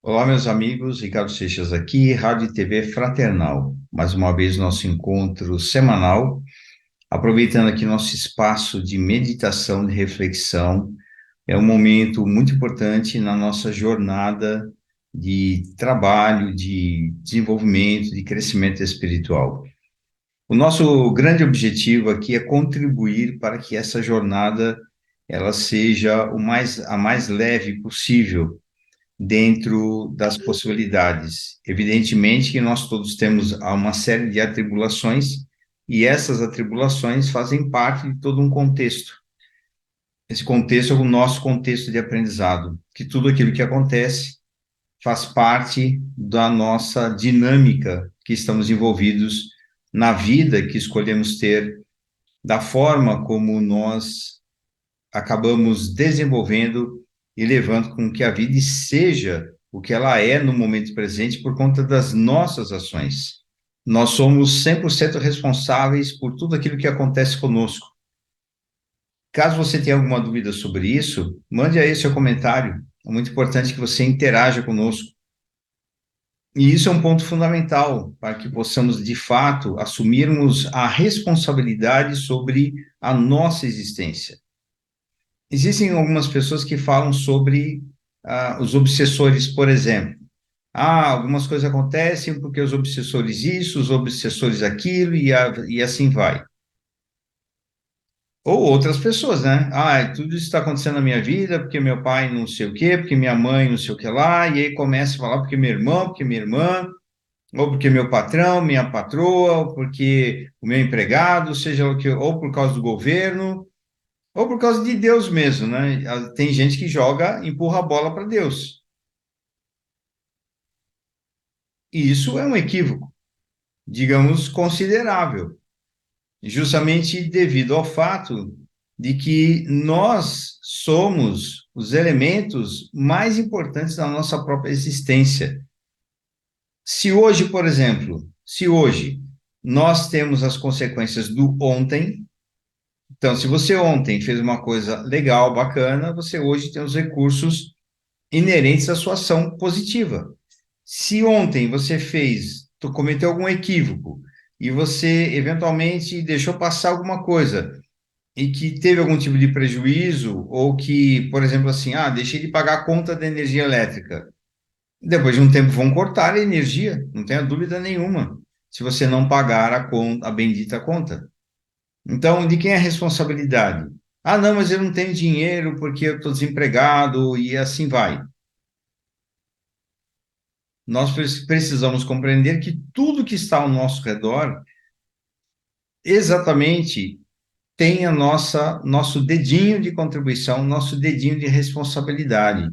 Olá, meus amigos, Ricardo Seixas aqui, Rádio e TV Fraternal. Mais uma vez, nosso encontro semanal, aproveitando aqui nosso espaço de meditação, de reflexão. É um momento muito importante na nossa jornada de trabalho, de desenvolvimento, de crescimento espiritual. O nosso grande objetivo aqui é contribuir para que essa jornada ela seja a mais leve possível dentro das possibilidades. Evidentemente que nós todos temos uma série de atribulações, e essas atribulações fazem parte de todo um contexto. Esse contexto é o nosso contexto de aprendizado, que tudo aquilo que acontece faz parte da nossa dinâmica que estamos envolvidos na vida que escolhemos ter, da forma como nós acabamos desenvolvendo e levando com que a vida seja o que ela é no momento presente por conta das nossas ações. Nós somos 100% responsáveis por tudo aquilo que acontece conosco. Caso você tenha alguma dúvida sobre isso, mande aí seu comentário. É muito importante que você interaja conosco. E isso é um ponto fundamental para que possamos, de fato, assumirmos a responsabilidade sobre a nossa existência. Existem algumas pessoas que falam sobre os obsessores, por exemplo. Algumas coisas acontecem porque os obsessores isso, os obsessores aquilo, e assim vai. Ou outras pessoas, né? Tudo isso está acontecendo na minha vida porque meu pai não sei o quê, porque minha mãe não sei o que lá, e aí começa a falar porque meu irmão, porque minha irmã, ou porque meu patrão, minha patroa, ou porque o meu empregado, seja o que, ou por causa do governo, ou por causa de Deus mesmo, né? Tem gente que joga, empurra a bola para Deus. E isso é um equívoco, digamos, considerável, justamente devido ao fato de que nós somos os elementos mais importantes da nossa própria existência. Se hoje, por exemplo, se hoje nós temos as consequências do ontem, então, se você ontem fez uma coisa legal, bacana, você hoje tem os recursos inerentes à sua ação positiva. Se ontem você tu cometeu algum equívoco e você eventualmente deixou passar alguma coisa e que teve algum tipo de prejuízo, ou que, por exemplo, assim, deixei de pagar a conta da energia elétrica. Depois de um tempo vão cortar a energia, não tenha dúvida nenhuma, se você não pagar a conta, a bendita conta. Então, de quem é a responsabilidade? Não, mas eu não tenho dinheiro porque eu estou desempregado e assim vai. Nós precisamos compreender que tudo que está ao nosso redor exatamente tem nosso dedinho de contribuição, nosso dedinho de responsabilidade.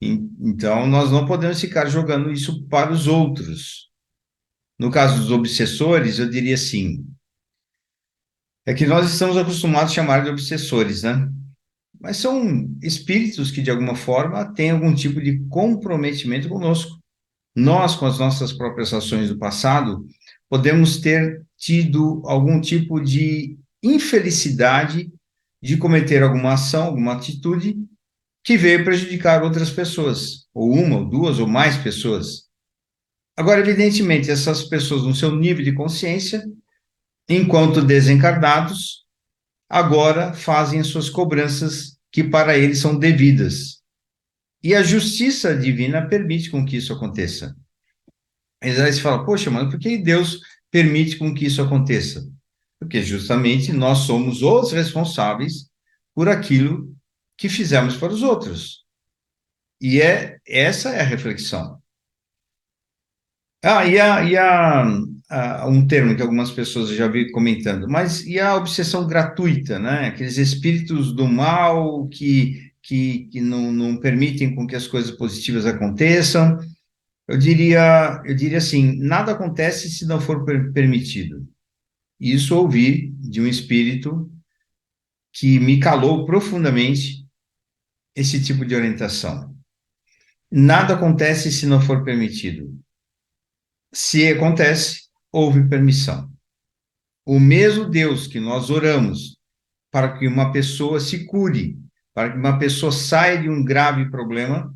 Então, nós não podemos ficar jogando isso para os outros. No caso dos obsessores, eu diria assim, é que nós estamos acostumados a chamar de obsessores, né? Mas são espíritos que, de alguma forma, têm algum tipo de comprometimento conosco. Nós, com as nossas próprias ações do passado, podemos ter tido algum tipo de infelicidade de cometer alguma ação, alguma atitude que veio prejudicar outras pessoas, ou uma, ou duas, ou mais pessoas. Agora, evidentemente, essas pessoas, no seu nível de consciência, enquanto desencarnados, agora fazem as suas cobranças que para eles são devidas. E a justiça divina permite com que isso aconteça. Aí você fala, poxa, mas por que Deus permite com que isso aconteça? Porque justamente nós somos os responsáveis por aquilo que fizemos para os outros. E essa é a reflexão. Um termo que algumas pessoas já vi comentando, mas e a obsessão gratuita, né? Aqueles espíritos do mal que não permitem com que as coisas positivas aconteçam. Eu diria assim, nada acontece se não for permitido. Isso eu ouvi de um espírito que me calou profundamente esse tipo de orientação. Nada acontece se não for permitido. Se acontece, houve permissão. O mesmo Deus que nós oramos para que uma pessoa se cure, para que uma pessoa saia de um grave problema,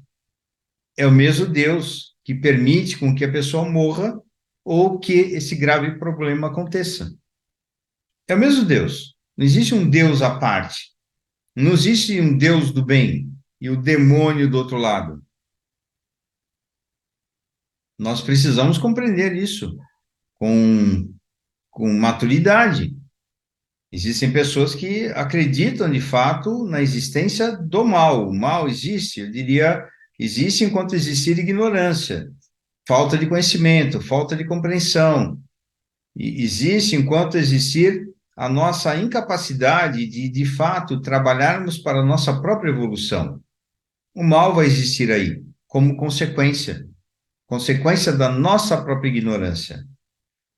É o mesmo Deus que permite com que a pessoa morra ou que esse grave problema aconteça. É o mesmo Deus. Não existe um Deus à parte. Não existe um Deus do bem e o demônio do outro lado. Nós precisamos compreender isso com, com maturidade. Existem pessoas que acreditam de fato na existência do mal. O mal existe, eu diria, existe enquanto existir ignorância, falta de conhecimento, falta de compreensão. E existe enquanto existir a nossa incapacidade de fato, trabalharmos para a nossa própria evolução. O mal vai existir aí, como consequência, consequência da nossa própria ignorância,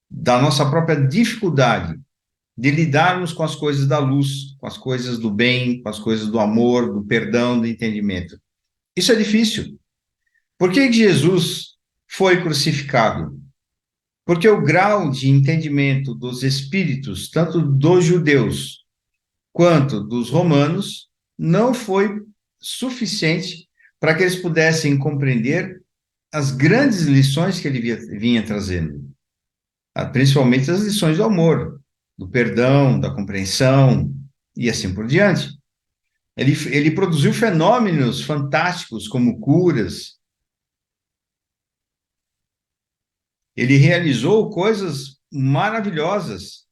da nossa própria dificuldade de lidarmos com as coisas da luz, com as coisas do bem, com as coisas do amor, do perdão, do entendimento. Isso é difícil. Por que Jesus foi crucificado? Porque o grau de entendimento dos espíritos, tanto dos judeus quanto dos romanos, não foi suficiente para que eles pudessem compreender as grandes lições que ele vinha trazendo, principalmente as lições do amor, do perdão, da compreensão e assim por diante. Ele produziu fenômenos fantásticos como curas, ele realizou coisas maravilhosas,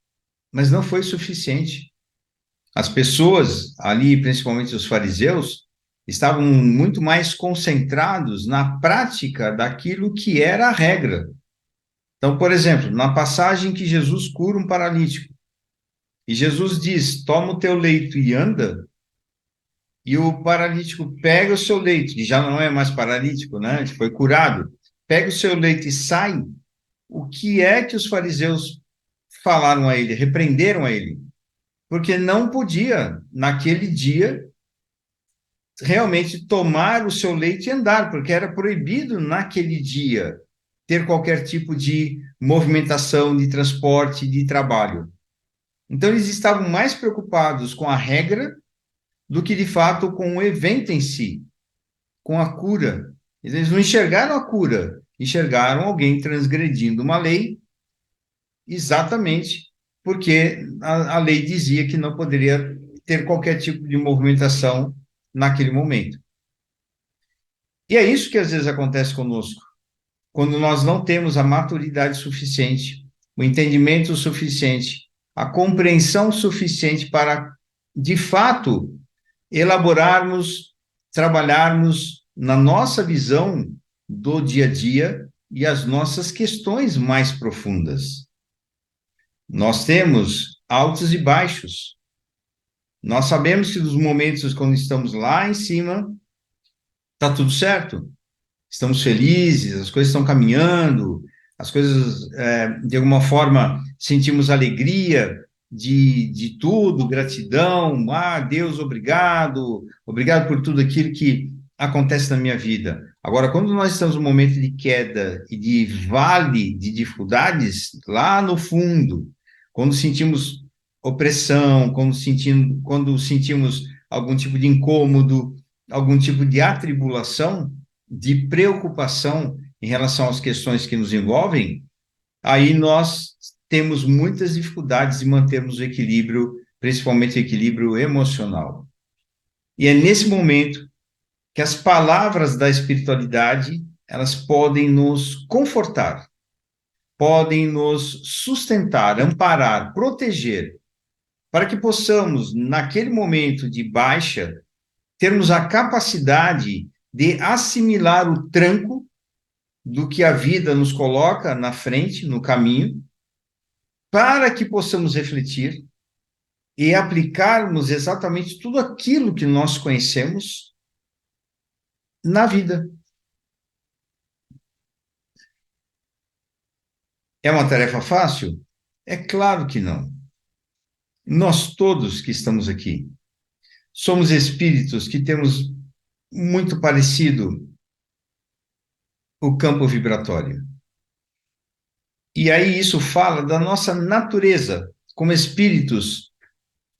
mas não foi suficiente. As pessoas ali, principalmente os fariseus, estavam muito mais concentrados na prática daquilo que era a regra. Então, por exemplo, na passagem que Jesus cura um paralítico, e Jesus diz: toma o teu leito e anda, e o paralítico pega o seu leito, que já não é mais paralítico, né? Ele foi curado, pega o seu leito e sai. O que é que os fariseus falaram a ele, repreenderam a ele? Porque não podia, naquele dia, realmente tomar o seu leito e andar, porque era proibido naquele dia ter qualquer tipo de movimentação, de transporte, de trabalho. Então, eles estavam mais preocupados com a regra do que, de fato, com o evento em si, com a cura. Eles não enxergaram a cura, enxergaram alguém transgredindo uma lei, exatamente porque a lei dizia que não poderia ter qualquer tipo de movimentação naquele momento. E é isso que às vezes acontece conosco, quando nós não temos a maturidade suficiente, o entendimento suficiente, a compreensão suficiente para, de fato, elaborarmos, trabalharmos na nossa visão do dia a dia e as nossas questões mais profundas. Nós temos altos e baixos. Nós sabemos que nos momentos quando estamos lá em cima, está tudo certo. Estamos felizes, as coisas estão caminhando, as coisas, de alguma forma, sentimos alegria de tudo, gratidão, Deus, obrigado, obrigado por tudo aquilo que acontece na minha vida. Agora, quando nós estamos num momento de queda e de vale de dificuldades, lá no fundo, quando sentimos opressão, quando sentimos algum tipo de incômodo, algum tipo de atribulação, de preocupação em relação às questões que nos envolvem, aí nós temos muitas dificuldades de mantermos o equilíbrio, principalmente o equilíbrio emocional. E é nesse momento que as palavras da espiritualidade, elas podem nos confortar, podem nos sustentar, amparar, proteger, para que possamos, naquele momento de baixa, termos a capacidade de assimilar o tranco do que a vida nos coloca na frente, no caminho, para que possamos refletir e aplicarmos exatamente tudo aquilo que nós conhecemos na vida. É uma tarefa fácil? É claro que não. Nós todos que estamos aqui somos espíritos que temos muito parecido o campo vibratório. E aí isso fala da nossa natureza como espíritos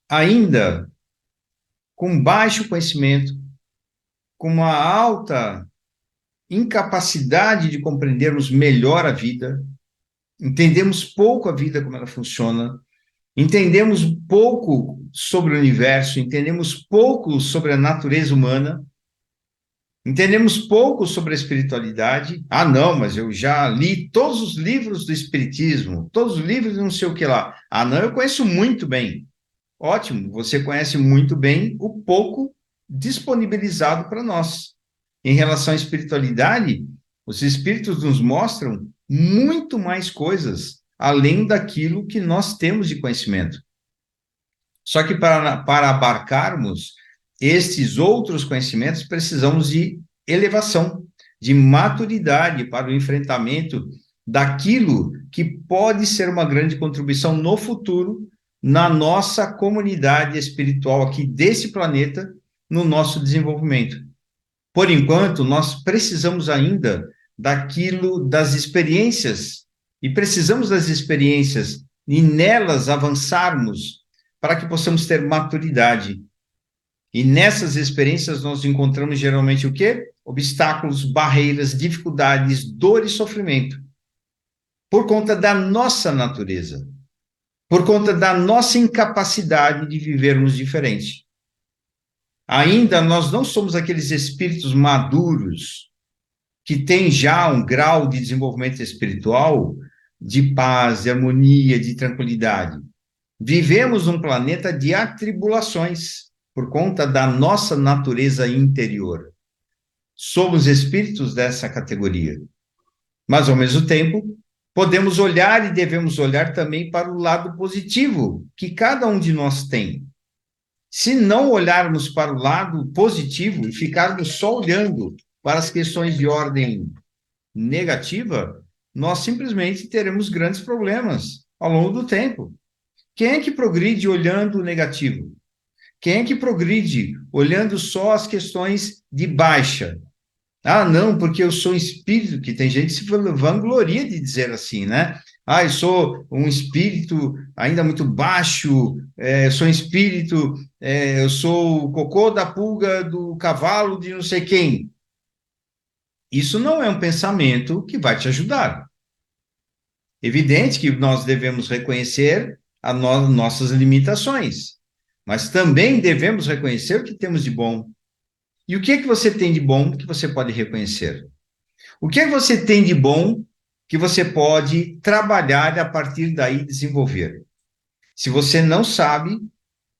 ainda com baixo conhecimento, com uma alta incapacidade de compreendermos melhor a vida, entendemos pouco a vida como ela funciona, entendemos pouco sobre o universo, entendemos pouco sobre a natureza humana, entendemos pouco sobre a espiritualidade. Ah, não, mas eu já li todos os livros do espiritismo, todos os livros de não sei o que lá. Ah, não, eu conheço muito bem. Ótimo, você conhece muito bem o pouco disponibilizado para nós. Em relação à espiritualidade, os espíritos nos mostram muito mais coisas além daquilo que nós temos de conhecimento. Só que para abarcarmos estes outros conhecimentos, precisamos de elevação, de maturidade para o enfrentamento daquilo que pode ser uma grande contribuição no futuro na nossa comunidade espiritual aqui desse planeta, no nosso desenvolvimento. Por enquanto, nós precisamos ainda daquilo, das experiências, e precisamos das experiências e nelas avançarmos para que possamos ter maturidade. E nessas experiências nós encontramos geralmente o quê? Obstáculos, barreiras, dificuldades, dor e sofrimento. Por conta da nossa natureza, por conta da nossa incapacidade de vivermos diferente. Ainda nós não somos aqueles espíritos maduros que têm já um grau de desenvolvimento espiritual de paz, de harmonia, de tranquilidade. Vivemos num planeta de atribulações por conta da nossa natureza interior. Somos espíritos dessa categoria. Mas, ao mesmo tempo, podemos olhar e devemos olhar também para o lado positivo que cada um de nós tem. Se não olharmos para o lado positivo e ficarmos só olhando para as questões de ordem negativa, nós simplesmente teremos grandes problemas ao longo do tempo. Quem é que progride olhando o negativo? Quem é que progride olhando só as questões de baixa? Ah, não, porque eu sou um espírito, que tem gente que se vangloria de dizer assim, né? Ah, eu sou um espírito ainda muito baixo, eu sou um espírito, eu sou o cocô da pulga do cavalo de não sei quem. Isso não é um pensamento que vai te ajudar. Evidente que nós devemos reconhecer nossas limitações, mas também devemos reconhecer o que temos de bom. E o que é que você tem de bom que você pode reconhecer? O que é que você tem de bom que você pode trabalhar e a partir daí desenvolver? Se você não sabe,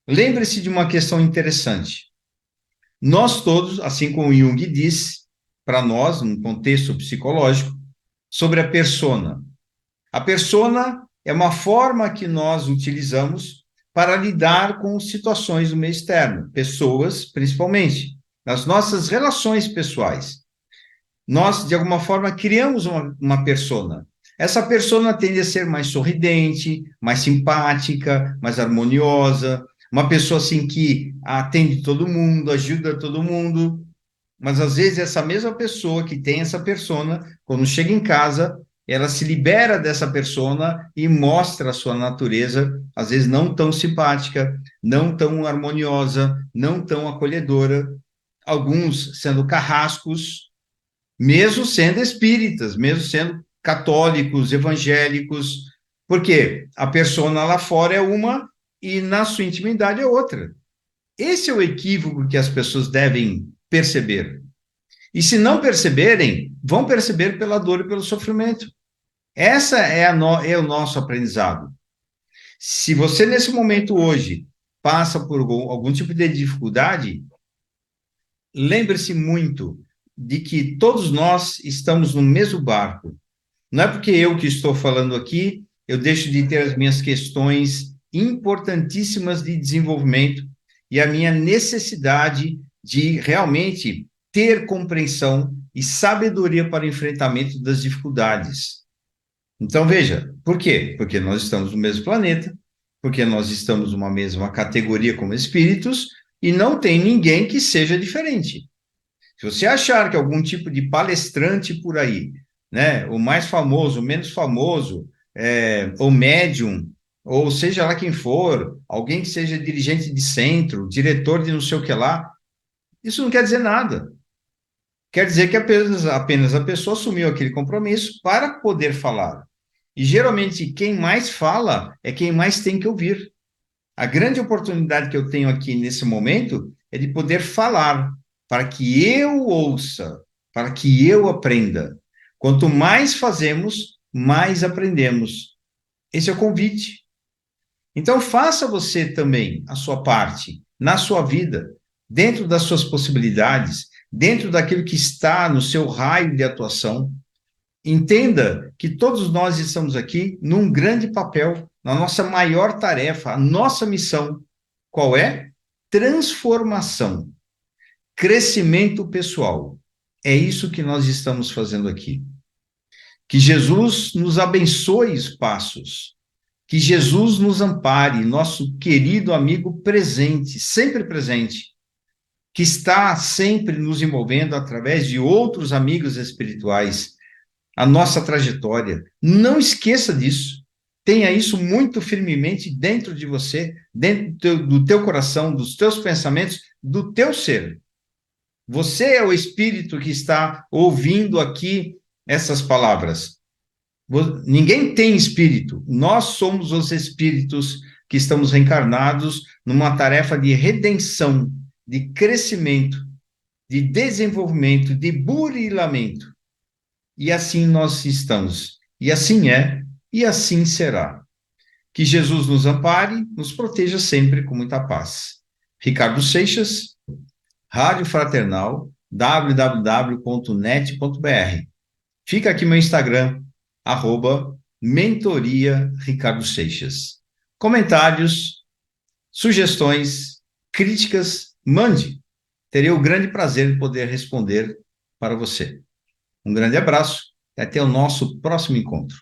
lembre-se de uma questão interessante. Nós todos, assim como Jung disse para nós, num contexto psicológico, sobre a persona. A persona é uma forma que nós utilizamos para lidar com situações do meio externo, pessoas principalmente, nas nossas relações pessoais. Nós, de alguma forma, criamos uma persona. Essa persona tende a ser mais sorridente, mais simpática, mais harmoniosa, uma pessoa assim que atende todo mundo, ajuda todo mundo. Mas às vezes essa mesma pessoa que tem essa persona, quando chega em casa, ela se libera dessa persona e mostra a sua natureza, às vezes não tão simpática, não tão harmoniosa, não tão acolhedora, alguns sendo carrascos, mesmo sendo espíritas, mesmo sendo católicos, evangélicos, porque a persona lá fora é uma e na sua intimidade é outra. Esse é o equívoco que as pessoas devem perceber. E se não perceberem, vão perceber pela dor e pelo sofrimento. Essa é o nosso aprendizado. Se você, nesse momento hoje, passa por algum tipo de dificuldade, lembre-se muito de que todos nós estamos no mesmo barco. Não é porque eu que estou falando aqui, eu deixo de ter as minhas questões importantíssimas de desenvolvimento e a minha necessidade de realmente ter compreensão e sabedoria para o enfrentamento das dificuldades. Então, veja, por quê? Porque nós estamos no mesmo planeta, porque nós estamos numa mesma categoria como espíritos, e não tem ninguém que seja diferente. Se você achar que algum tipo de palestrante por aí, né, o mais famoso, o menos famoso, ou médium, ou seja lá quem for, alguém que seja dirigente de centro, diretor de não sei o que lá, isso não quer dizer nada. Quer dizer que apenas a pessoa assumiu aquele compromisso para poder falar. E geralmente quem mais fala é quem mais tem que ouvir. A grande oportunidade que eu tenho aqui nesse momento é de poder falar, para que eu ouça, para que eu aprenda. Quanto mais fazemos, mais aprendemos. Esse é o convite. Então, faça você também a sua parte na sua vida, dentro das suas possibilidades, dentro daquilo que está no seu raio de atuação. Entenda que todos nós estamos aqui num grande papel, na nossa maior tarefa, a nossa missão. Qual é? Transformação, crescimento pessoal. É isso que nós estamos fazendo aqui. Que Jesus nos abençoe os passos. Que Jesus nos ampare, nosso querido amigo presente, sempre presente, que está sempre nos envolvendo através de outros amigos espirituais, a nossa trajetória. Não esqueça disso. Tenha isso muito firmemente dentro de você, dentro do teu coração, dos teus pensamentos, do teu ser. Você é o espírito que está ouvindo aqui essas palavras. Ninguém tem espírito. Nós somos os espíritos que estamos reencarnados numa tarefa de redenção, de crescimento, de desenvolvimento, de burilamento. E assim nós estamos. E assim é, e assim será. Que Jesus nos ampare, nos proteja sempre com muita paz. Ricardo Seixas, Rádio Fraternal, www.net.br. Fica aqui meu Instagram, @mentoria Ricardo Seixas. Comentários, sugestões, críticas, mande. Terei o grande prazer de poder responder para você. Um grande abraço e até o nosso próximo encontro.